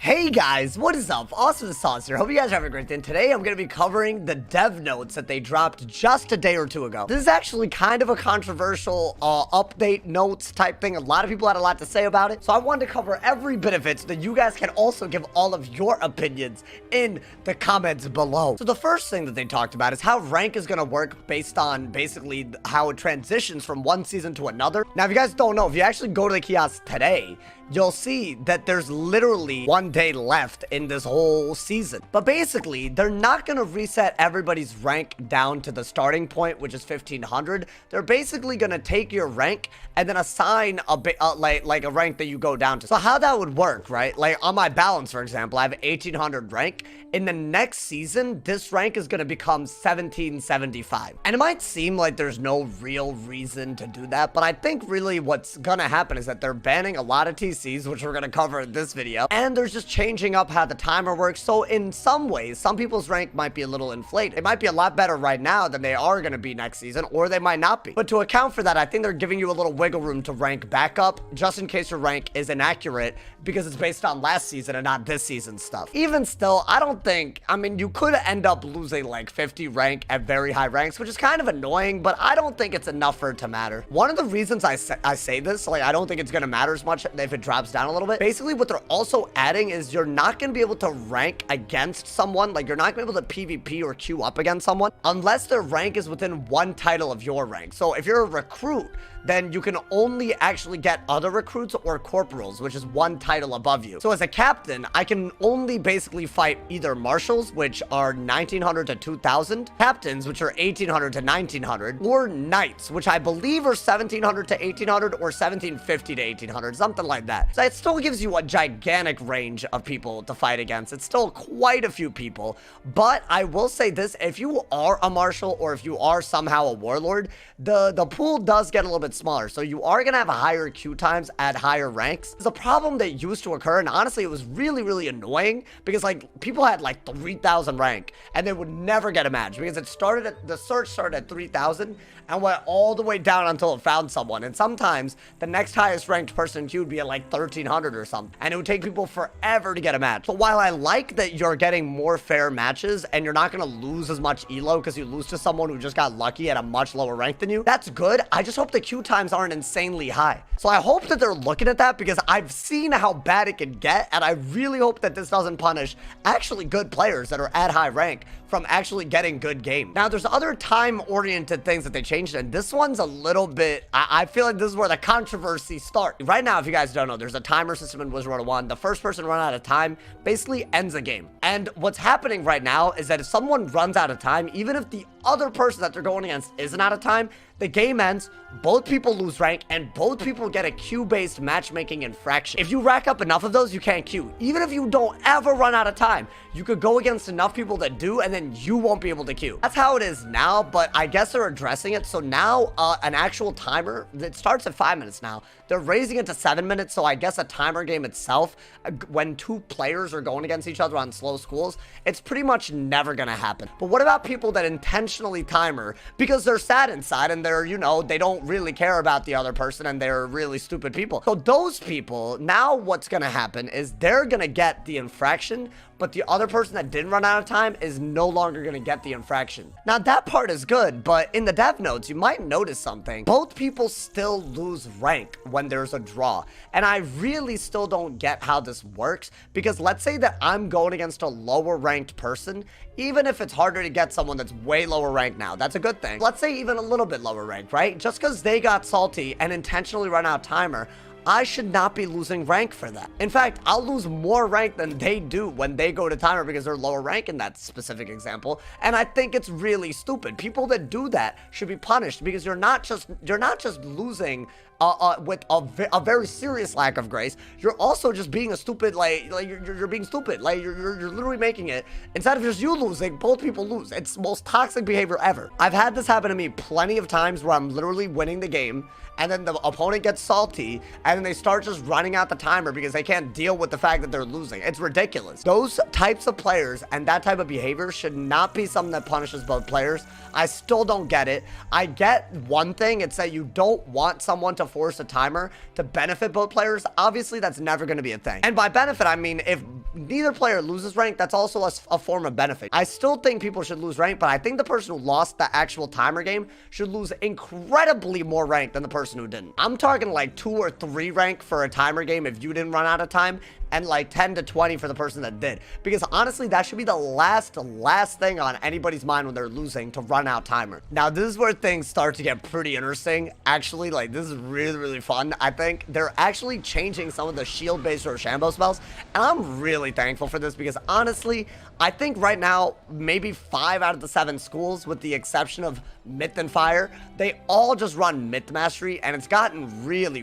Hey guys, what is up? AwesomeTheSauce here. Hope you guys are having a great day. Today I'm going to be covering the dev notes that they dropped just a day or two ago. This is actually kind of a controversial update notes type thing. A lot of people had a lot to say about it. So I wanted to cover every bit of it so that you guys can also give all of your opinions in the comments below. So the first thing that they talked about is how rank is going to work based on basically how it transitions from one season to another. Now, if you guys don't know, if you actually go to the kiosk today, you'll see that there's literally one day left in this whole season. But basically, they're not going to reset everybody's rank down to the starting point, which is 1500. They're basically going to take your rank and then assign a bit like a rank that you go down to. So how that would work, right? Like on my balance, for example, I have 1800 rank. In the next season, this rank is going to become 1775. And it might seem like there's no real reason to do that, but I think really what's going to happen is that they're banning a lot of TCs, which we're going to cover in this video, and there's just changing up how the timer works. So in some ways, some people's rank might be a little inflated. It might be a lot better right now than they are going to be next season, or they might not be. But to account for that, I think they're giving you a little wiggle room to rank back up, just in case your rank is inaccurate, because it's based on last season and not this season's stuff. Even still, I don't think, I mean, you could end up losing like 50 rank at very high ranks, which is kind of annoying, but I don't think it's enough for it to matter. One of the reasons I say this, like, I don't think it's going to matter as much if it drops down a little bit. Basically, what they're also adding is you're not going to be able to rank against someone. Like, you're not going to be able to PvP or queue up against someone unless their rank is within one title of your rank. So if you're a recruit, then you can only actually get other recruits or corporals, which is one title above you. So as a captain, I can only basically fight either marshals, which are 1900 to 2000, captains, which are 1800 to 1900, or knights, which I believe are 1700 to 1800 or 1750 to 1800, something like that. So it still gives you a gigantic range of people to fight against. It's still quite a few people, but I will say this, if you are a marshal or if you are somehow a warlord, the pool does get a little bit smaller, so you are gonna have higher queue times at higher ranks. It's a problem that used to occur, and honestly it was really annoying because like people had like 3000 rank and they would never get a match because the search started at 3000 and went all the way down until it found someone, and sometimes the next highest ranked person in queue would be at like 1300 or something, and it would take people forever to get a match. So while I like that you're getting more fair matches and you're not gonna lose as much elo because you lose to someone who just got lucky at a much lower rank than you, that's good. I just hope the queue times aren't insanely high. So I hope that they're looking at that because I've seen how bad it can get, and I really hope that this doesn't punish actually good players that are at high rank from actually getting good games. Now, there's other time-oriented things that they changed, and this one's a little bit, I feel like this is where the controversy starts. Right now, if you guys don't know, there's a timer system in Wizard101. The first person to run out of time basically ends the game. And what's happening right now is that if someone runs out of time, even if the other person that they're going against isn't out of time, the game ends, both people lose rank, and both people get a queue-based matchmaking infraction. If you rack up enough of those, you can't queue. Even if you don't ever run out of time, you could go against enough people that do, and then you won't be able to queue. That's how it is now, but I guess they're addressing it. So now, an actual timer, that starts at 5 minutes now. They're raising it to 7 minutes, so I guess a timer game itself, when two players are going against each other on slow schools, it's pretty much never gonna happen. But what about people that intentionally timer because they're sad inside and they're, you know, they don't really care about the other person and they're really stupid people? So those people, now what's gonna happen is they're gonna get the infraction, but the other person that didn't run out of time is no longer going to get the infraction. Now, that part is good, but in the dev notes, you might notice something. Both people still lose rank when there's a draw, and I really still don't get how this works, because let's say that I'm going against a lower ranked person, even if it's harder to get someone that's way lower ranked now, that's a good thing. Let's say even a little bit lower ranked, right? Just because they got salty and intentionally run out timer, I should not be losing rank for that. In fact, I'll lose more rank than they do when they go to timer because they're lower rank in that specific example. And I think it's really stupid. People that do that should be punished because you're not just losing with a very serious lack of grace. You're also just being a stupid, you're being stupid. Like you're literally making it, instead of just you losing, both people lose. It's the most toxic behavior ever. I've had this happen to me plenty of times where I'm literally winning the game and then the opponent gets salty and then they start just running out the timer because they can't deal with the fact that they're losing. It's ridiculous. Those types of players and that type of behavior should not be something that punishes both players. I still don't get it. I get one thing, it's that you don't want someone to force a timer to benefit both players, obviously that's never going to be a thing. And by benefit, I mean if neither player loses rank, that's also a form of benefit. I still think people should lose rank, but I think the person who lost the actual timer game should lose incredibly more rank than the person who didn't. I'm talking like 2 or 3 rank for a timer game if you didn't run out of time, and like 10 to 20 for the person that did. Because honestly, that should be the last thing on anybody's mind when they're losing, to run out timer. Now, this is where things start to get pretty interesting. Actually, like, this is really fun. I think they're actually changing some of the shield-based Rochambeau spells, and I'm really thankful for this because honestly, I think right now, maybe 5 out of the 7 schools, with the exception of Myth and Fire, they all just run Myth Mastery, and it's gotten really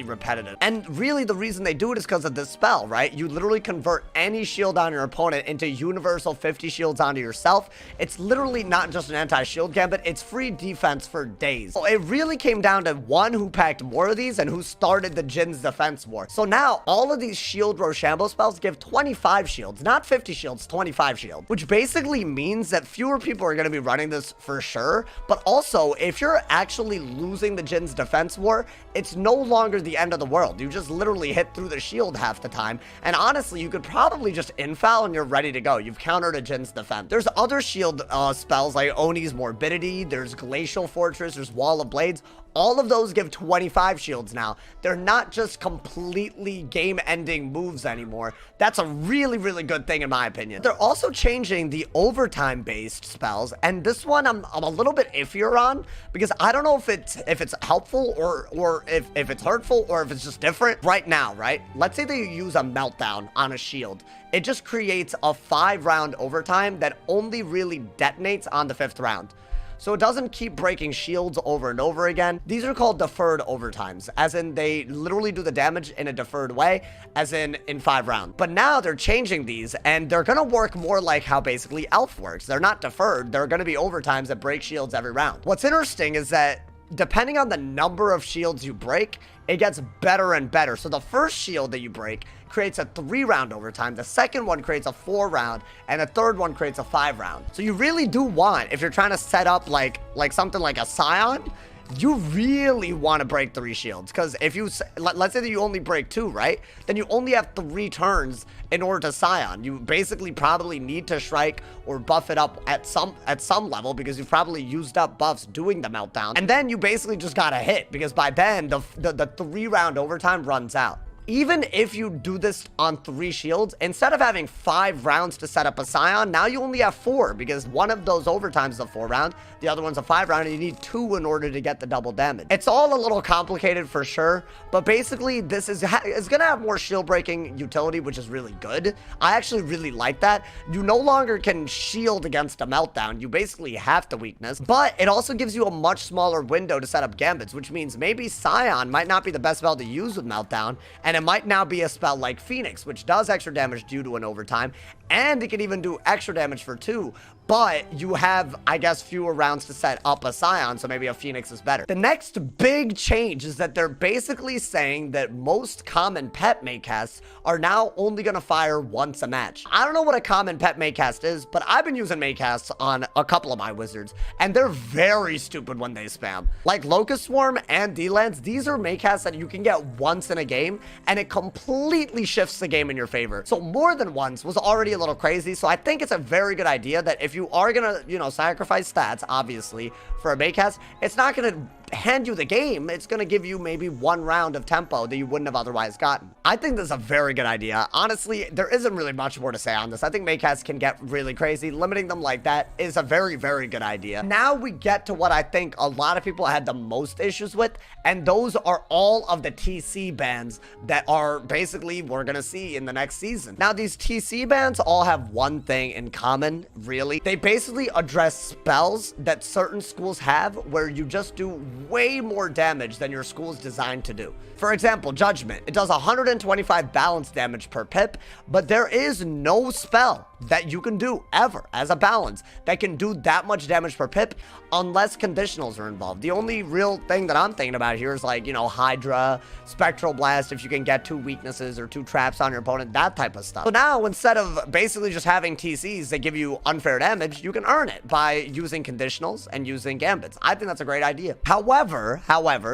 repetitive. And really, the reason they do it is because of this spell, right? You literally convert any shield on your opponent into universal 50 shields onto yourself. It's literally not just an anti-shield gambit, it's free defense for days. So it really came down to one who packed more of these and who started the Jin's defense war. So now, all of these shield Rochambeau spells give 25 shields, not 50 shields, 25 shields, which basically means that fewer people are going to be running this for sure. But also, if you're actually losing the Jin's defense war, it's no longer the end of the world. You just literally hit through the shield half the time. And honestly, you could probably just infoul and you're ready to go. You've countered a Jin's defense. There's other shield spells like Oni's Morbidity, there's Glacial Fortress, there's Wall of Blades. All of those give 25 shields now. They're not just completely game-ending moves anymore. That's a really good thing in my opinion. They're also changing the overtime-based spells, and this one I'm a little bit iffier on because I don't know if it's helpful or if it's hurtful or if it's just different. Right now, right? Let's say they use a meltdown on a shield. It just creates a 5-round overtime that only really detonates on the 5th round. So it doesn't keep breaking shields over and over again. These are called deferred overtimes, as in they literally do the damage in a deferred way, as in 5 rounds. But now they're changing these, and they're gonna work more like how basically Elf works. They're not deferred, they're gonna be overtimes that break shields every round. What's interesting is that depending on the number of shields you break, it gets better and better. So the first shield that you break creates a 3-round overtime, the second one creates a 4-round, and the third one creates a 5-round. So you really do want, if you're trying to set up like something like a Scion, you really want to break 3 shields, because if you, let's say that you only break 2, right? Then you only have 3 turns in order to Scion. You basically probably need to Shrike or buff it up at some level, because you've probably used up buffs doing the meltdown. And then you basically just gotta hit, because by then the 3-round overtime runs out. Even if you do this on 3 shields, instead of having 5 rounds to set up a Scion, now you only have 4, because one of those overtimes is a 4-round, the other one's a 5-round, and you need 2 in order to get the double damage. It's all a little complicated for sure, but basically this is gonna have more shield breaking utility, which is really good. I actually really like that. You no longer can shield against a meltdown, you basically have the weakness, but it also gives you a much smaller window to set up gambits, which means maybe Scion might not be the best spell to use with meltdown, and it might now be a spell like Phoenix, which does extra damage due to an overtime, and it can even do extra damage for 2, but you have, I guess, fewer rounds to set up a Scion, so maybe a Phoenix is better. The next big change is that they're basically saying that most common pet maycasts are now only going to fire once a match. I don't know what a common pet maycast is, but I've been using maycasts on a couple of my wizards, and they're very stupid when they spam. Like Locust Swarm and D-Lance, these are maycasts that you can get once in a game, and it completely shifts the game in your favor. So more than once was already a little crazy, so I think it's a very good idea that if you are gonna, you know, sacrifice stats, obviously, for a maycast, it's not gonna hand you the game, it's gonna give you maybe 1 round of tempo that you wouldn't have otherwise gotten. I think this is a very good idea. Honestly, there isn't really much more to say on this. I think maycasts can get really crazy. Limiting them like that is a very good idea. Now we get to what I think a lot of people had the most issues with, and those are all of the TC bans that are basically we're gonna see in the next season. Now these TC bans all have one thing in common, really. They basically address spells that certain schools have where you just do way more damage than your school's designed to do. For example, Judgment. It does 125 balance damage per pip, but there is no spell that you can do ever as a balance that can do that much damage per pip unless conditionals are involved. The only real thing that I'm thinking about here is like, you know, Hydra, Spectral Blast, if you can get 2 weaknesses or 2 traps on your opponent, that type of stuff. So now, instead of basically just having TCs that give you unfair damage, you can earn it by using conditionals and using gambits. I think that's a great idea. However,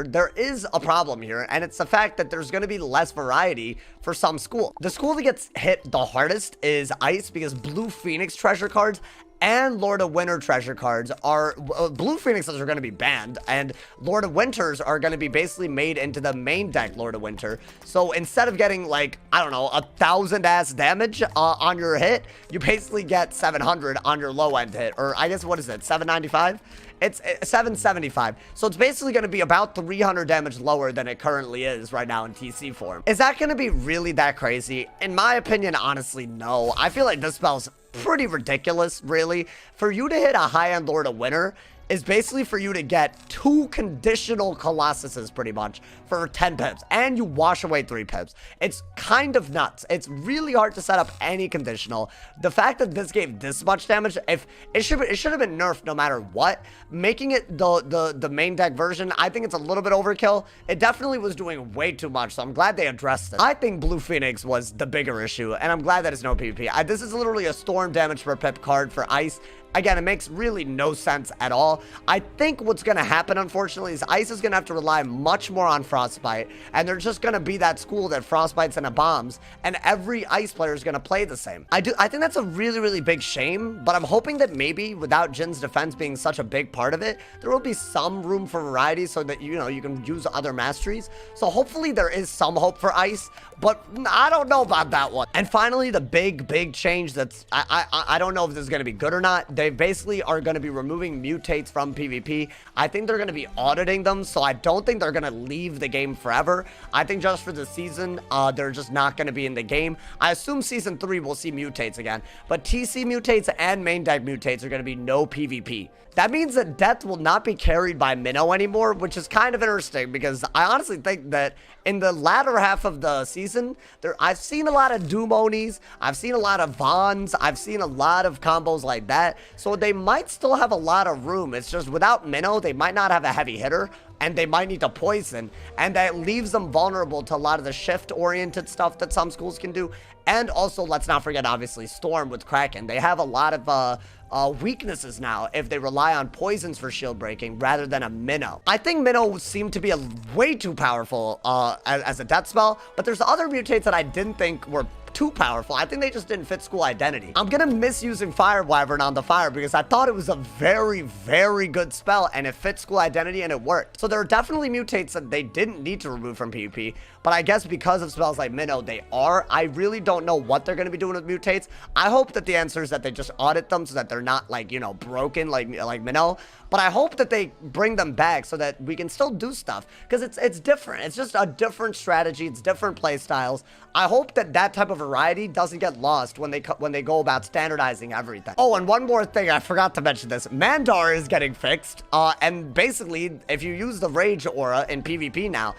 there is a problem here, and it's the fact that there's going to be less variety for some school. The school that gets hit the hardest is Ice, because Blue Phoenix treasure cards and Lord of Winter treasure cards are, Blue Phoenixes are going to be banned, and Lord of Winters are going to be basically made into the main deck Lord of Winter. So instead of getting like, I don't know, 1,000 ass damage on your hit, you basically get 700 on your low end hit, or I guess, what is it, 795? It's 775. So it's basically going to be about 300 damage lower than it currently is right now in TC form. Is that going to be really that crazy? In my opinion, honestly, no. I feel like this spell's pretty ridiculous, really. For you to hit a high-end Lord of Winter is basically for you to get 2 conditional Colossuses, pretty much, for 10 pips, and you wash away 3 pips. It's kind of nuts. It's really hard to set up any conditional. The fact that this gave this much damage, if it should have been nerfed no matter what. Making it the main deck version, I think it's a little bit overkill. It definitely was doing way too much, so I'm glad they addressed it. I think Blue Phoenix was the bigger issue, and I'm glad that it's no PvP. This is literally a storm damage per pip card for Ice. Again, it makes really no sense at all. I think what's going to happen, unfortunately, is Ice is going to have to rely much more on Frostbite, and they're just going to be that school that Frostbites into bombs, and every Ice player is going to play the same. I think that's a really, really big shame, but I'm hoping that maybe without Jin's defense being such a big part of it, there will be some room for variety so that, you know, you can use other masteries. So hopefully there is some hope for Ice, but I don't know about that one. And finally, the big change that's, I don't know if this is going to be good or not. They basically are going to be removing mutates from PvP. I think they're going to be auditing them, so I don't think they're going to leave the game forever. I think just for the season, they're just not going to be in the game. I assume Season 3 will see mutates again, but TC mutates and main deck mutates are going to be no PvP. That means that Death will not be carried by Minnow anymore, which is kind of interesting because I honestly think that in the latter half of the season, I've seen a lot of Doomonis, I've seen a lot of Vons, I've seen a lot of combos like that, so they might still have a lot of room. It's just without Minnow, they might not have a heavy hitter, and they might need to poison, and that leaves them vulnerable to a lot of the shift-oriented stuff that some schools can do. And also, let's not forget, obviously, Storm with Kraken. They have a lot of weaknesses now if they rely on poisons for shield breaking rather than a Minnow. I think Minnow seemed to be way too powerful as a death spell, but there's other mutates that I didn't think were too powerful. I think they just didn't fit school identity. I'm gonna miss using Fire Wyvern on the fire because I thought it was a very good spell and it fit school identity and it worked. So there are definitely mutates that they didn't need to remove from PvP, but I guess because of spells like Minnow, they are. I really don't know what they're gonna be doing with mutates. I hope that the answer is that they just audit them so that they're not, like, you know, broken like Minnow. But I hope that they bring them back so that we can still do stuff, because it's different. It's just a different strategy. It's different play styles. I hope that that type of variety doesn't get lost when they go about standardizing everything. Oh, and one more thing, I forgot to mention this. Mandar is getting fixed, and basically, if you use the Rage Aura in PvP now,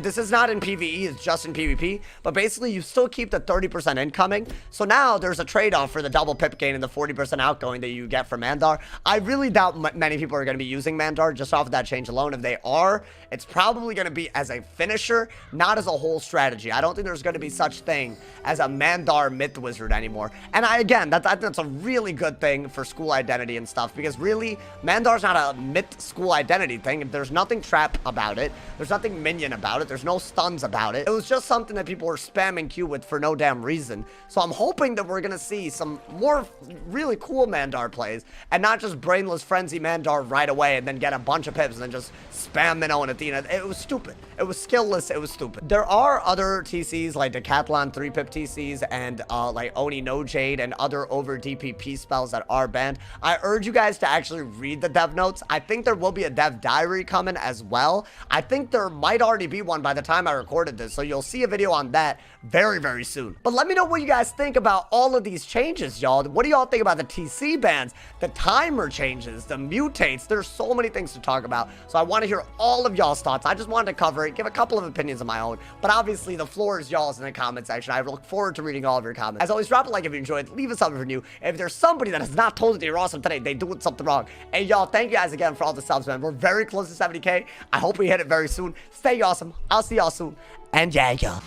this is not in PvE, it's just in PvP, but basically you still keep the 30% incoming. So now there's a trade-off for the double pip gain and the 40% outgoing that you get from Mandar. I really doubt many people are going to be using Mandar just off of that change alone. If they are, it's probably going to be as a finisher, not as a whole strategy. I don't think there's going to be such thing as a Mandar Myth Wizard anymore. And again, that's a really good thing for school identity and stuff, because really, Mandar's not a Myth school identity thing. There's nothing trap about it. There's nothing minion about it. There's no stuns about it. It was just something that people were spamming Q with for no damn reason. So I'm hoping that we're going to see some more really cool Mandar plays and not just brainless Frenzy Mandar right away and then get a bunch of pips and then just spam Minnow and Athena. It was stupid. It was skillless. It was stupid. There are other TCs like Decathlon 3-pip TCs and like Oni No Jade and other over DPP spells that are banned. I urge you guys to actually read the dev notes. I think there will be a dev diary coming as well. I think there might already be one by the time I recorded this, so you'll see a video on that very soon. But let me know what you guys think about all of these changes, y'all. What do y'all think about the TC bans, the timer changes, the mutates? There's so many things to talk about, so I want to hear all of y'all's thoughts. I just wanted to cover it, give a couple of opinions of my own, but obviously the floor is y'all's in the comment section. I look forward forward to reading all of your comments. As always, drop a like if you enjoyed, leave a sub if you're new. If there's somebody that has not told you that you're awesome today, they doing something wrong. And y'all, thank you guys again for all the subs, man. We're very close to 70K. I hope we hit it very soon. Stay awesome. I'll see y'all soon. And yeah, y'all.